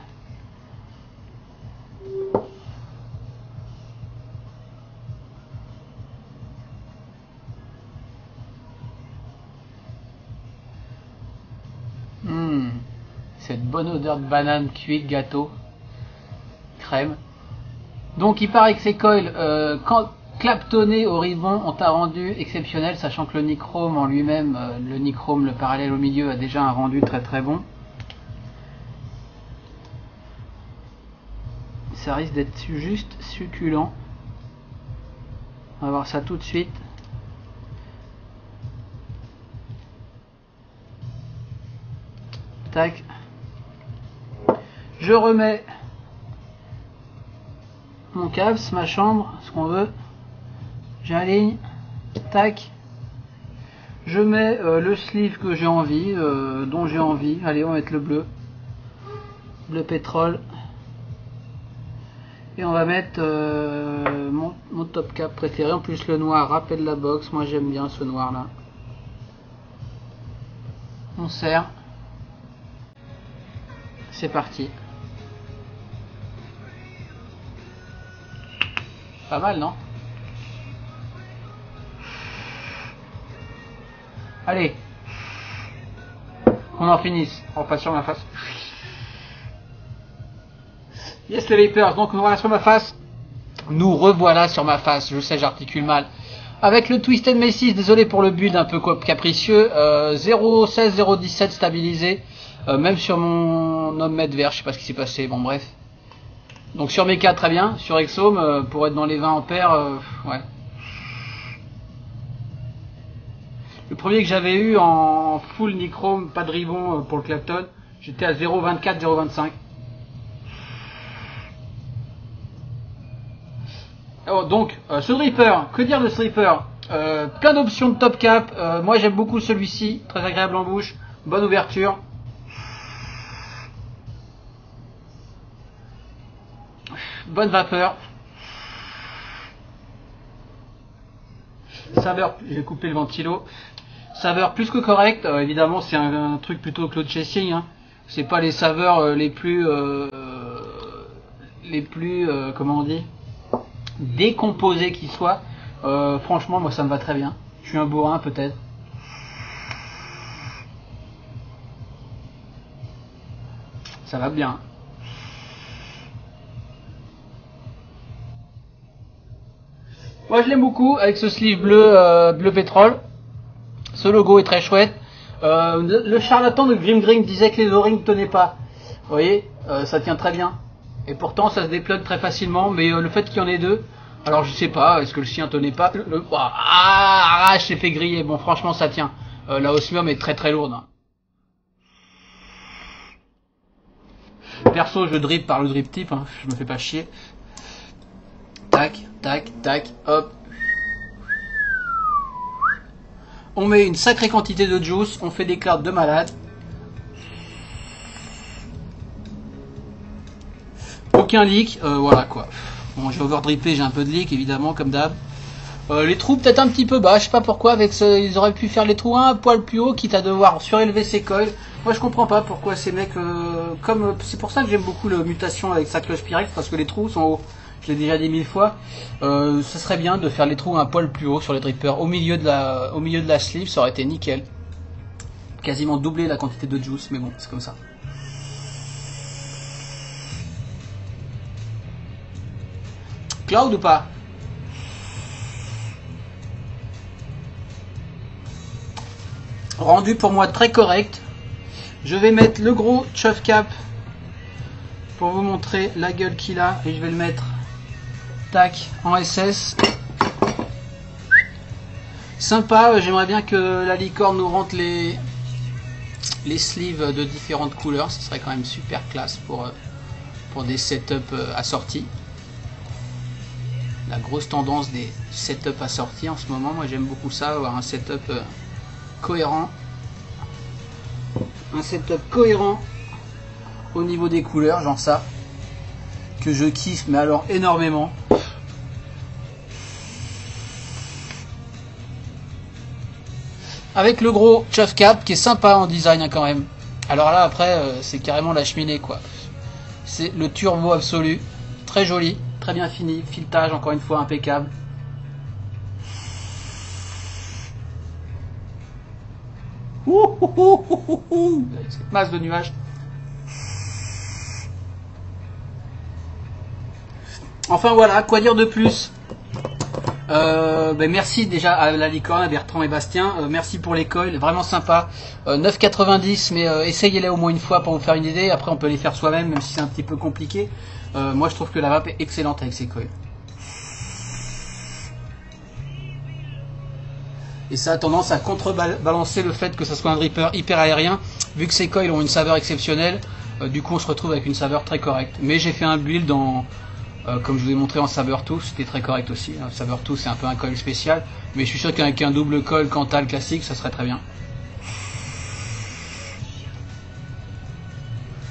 Cette bonne odeur de banane cuite, gâteau, crème. Donc il paraît que ces coils, Claptonné au ribbon ont un rendu exceptionnel, sachant que le nichrome en lui-même, le nichrome, le parallèle au milieu, a déjà un rendu très très bon. Ça risque d'être juste succulent. On va voir ça tout de suite. Tac. Je remets mon caps, ma chambre, ce qu'on veut. J'aligne. Tac. Je mets le sleeve que j'ai envie, dont j'ai envie. Allez, on va mettre le bleu. Bleu pétrole. Et on va mettre mon top cap préféré. En plus, le noir rappelle la box. Moi, j'aime bien ce noir là. On serre. C'est parti. Pas mal, non? Allez. On en finisse. On repasse sur ma face. Yes les vapers, donc nous voilà sur ma face. Nous revoilà sur ma face. Je sais, j'articule mal. Avec le Twisted Macy's, désolé pour le build un peu capricieux. 0.16, 0.17 stabilisé. Même sur mon homme mètre vert, je sais pas ce qui s'est passé. Bon, bref. Donc sur mes cas, très bien. Sur Exome, pour être dans les 20 ampères, ouais. Le premier que j'avais eu en full nichrome, pas de ribbon pour le Clapton, j'étais à 0.24, 0.25. Oh, donc, ce dripper, que dire de ce dripper? Plein d'options de top cap. Moi j'aime beaucoup celui-ci, très agréable en bouche, bonne ouverture. Bonne vapeur. Saveur, j'ai coupé le ventilo. Saveur plus que correcte. Évidemment, c'est un truc plutôt Claude Chessing. Hein. C'est pas les saveurs les plus, comment on dit, décomposées qui soient. Franchement, moi, ça me va très bien. Je suis un bourrin, peut-être. Ça va bien. Moi je l'aime beaucoup avec ce sleeve bleu, bleu pétrole. Ce logo est très chouette. Le charlatan de Grim Green disait que les O-rings ne tenaient pas. Vous voyez, ça tient très bien. Et pourtant ça se déplugue très facilement. Mais le fait qu'il y en ait deux, alors je sais pas, est-ce que le sien tenait pas? Arrache, j'ai fait griller. Bon franchement ça tient. La osmium est très très lourde. Hein. Perso je drip par le drip type, hein. Je me fais pas chier. Tac, tac, tac, hop. On met une sacrée quantité de juice, on fait des clouds de malade. Aucun leak, voilà quoi. Bon, j'ai overdrippé, j'ai un peu de leak évidemment, comme d'hab. Les trous peut-être un petit peu bas, je sais pas pourquoi, avec ce, ils auraient pu faire les trous un poil plus haut, quitte à devoir surélever ses coils. Moi je comprends pas pourquoi ces mecs, comme c'est pour ça que j'aime beaucoup la mutation avec sa cloche Pyrex, parce que les trous sont hauts. Je l'ai déjà dit 1000 fois. Ce serait bien de faire les trous un poil plus haut sur les drippers, au milieu de la sleeve, ça aurait été nickel. Quasiment doubler la quantité de juice, mais bon, c'est comme ça. Cloud ou pas? Rendu pour moi très correct. Je vais mettre le gros chuff cap pour vous montrer la gueule qu'il a, et je vais le mettre tac en SS. Sympa, j'aimerais bien que la licorne nous rentre les sleeves de différentes couleurs, ce serait quand même super classe pour des setups assortis. La grosse tendance des setups assortis en ce moment, moi j'aime beaucoup ça, avoir un setup cohérent. Un setup cohérent au niveau des couleurs, genre ça, que je kiffe, mais alors énormément. Avec le gros chuff cap qui est sympa en design hein, quand même. Alors là après c'est carrément la cheminée quoi. C'est le turbo absolu, très joli, très bien fini, filetage encore une fois impeccable. Cette masse de nuages. Enfin voilà, quoi dire de plus? Merci déjà à la licorne, à Bertrand et Bastien. Merci pour les coils, vraiment sympa. 9,90, mais essayez-les au moins une fois pour vous faire une idée. Après, on peut les faire soi-même, même si c'est un petit peu compliqué. Moi, je trouve que la vape est excellente avec ces coils. Et ça a tendance à contrebalancer le fait que ça soit un dripper hyper aérien, vu que ces coils ont une saveur exceptionnelle. Du coup, on se retrouve avec une saveur très correcte. Mais j'ai fait un build comme je vous ai montré en Saber 2, c'était très correct aussi. Saber 2, c'est un peu un coil spécial, mais je suis sûr qu'avec un double coil Cantal classique, ça serait très bien.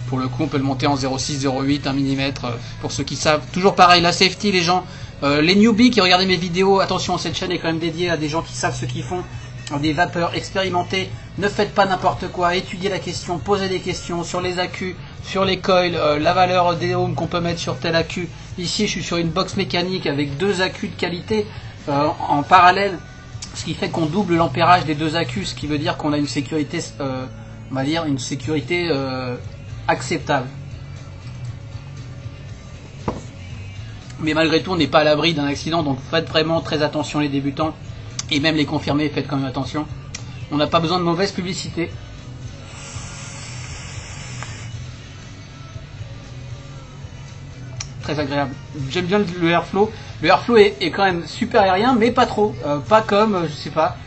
Pour le coup, on peut le monter en 0,6, 0,8, 1 mm, pour ceux qui savent. Toujours pareil, la safety, les gens, les newbies qui regardent mes vidéos, attention, cette chaîne est quand même dédiée à des gens qui savent ce qu'ils font, des vapeurs expérimentés. Ne faites pas n'importe quoi, étudiez la question, posez des questions sur les accus, sur les coils, la valeur des ohms qu'on peut mettre sur tel accu. Ici, je suis sur une box mécanique avec deux accus de qualité en parallèle, ce qui fait qu'on double l'ampérage des deux accus, ce qui veut dire qu'on a une sécurité, on va dire une sécurité acceptable. Mais malgré tout, on n'est pas à l'abri d'un accident, donc faites vraiment très attention les débutants, et même les confirmés, faites quand même attention. On n'a pas besoin de mauvaise publicité. Très agréable. J'aime bien le airflow. Le airflow est quand même super aérien, mais pas trop. Pas comme, je sais pas,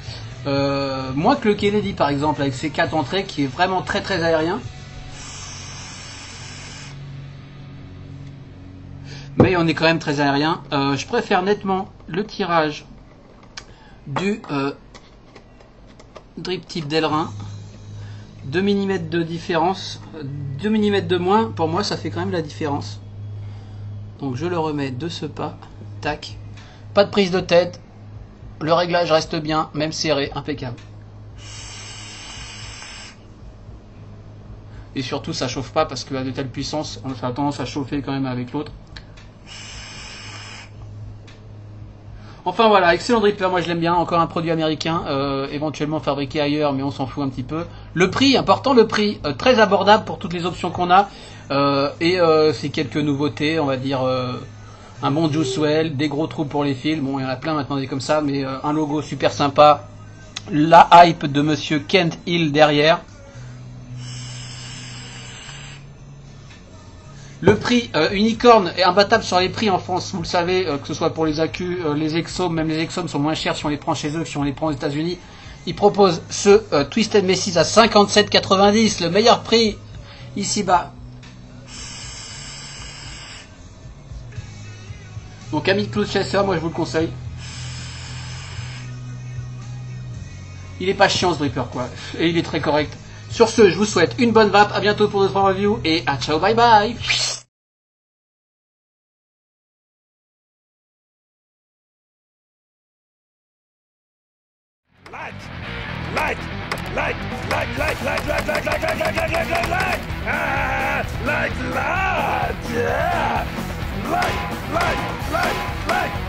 moins que le Kennedy par exemple, avec ses 4 entrées, qui est vraiment très très aérien. Mais on est quand même très aérien. Je préfère nettement le tirage du drip tip d'Elrin. 2 mm de différence, 2 mm de moins, pour moi ça fait quand même la différence. Donc je le remets de ce pas, tac, pas de prise de tête, le réglage reste bien, même serré, impeccable. Et surtout ça chauffe pas parce qu'à de telles puissances, on a tendance à chauffer quand même avec l'autre. Enfin voilà, excellent dripper, moi je l'aime bien, encore un produit américain, éventuellement fabriqué ailleurs, mais on s'en fout un petit peu. Le prix, important le prix, très abordable pour toutes les options qu'on a, c'est quelques nouveautés, on va dire un bon juice well, des gros trous pour les fils, bon il y en a plein maintenant des comme ça, mais un logo super sympa, la hype de monsieur Kent Hill derrière. Le prix, Unicorn est imbattable sur les prix en France, vous le savez, que ce soit pour les accus, les Exomes, même les Exomes sont moins chers si on les prend chez eux que si on les prend aux États-Unis. Ils proposent ce Twisted Messis à 57,90, le meilleur prix ici-bas. Donc ami de Close Chaser, moi je vous le conseille. Il est pas chiant ce dripper quoi, et il est très correct. Sur ce, je vous souhaite une bonne vape, à bientôt pour d'autres reviews, et à ciao, bye bye. Light, light, light, light, light, light, light, light, light, light, light, light, light, light, light, ah, light, light, yeah, light, light, light, light.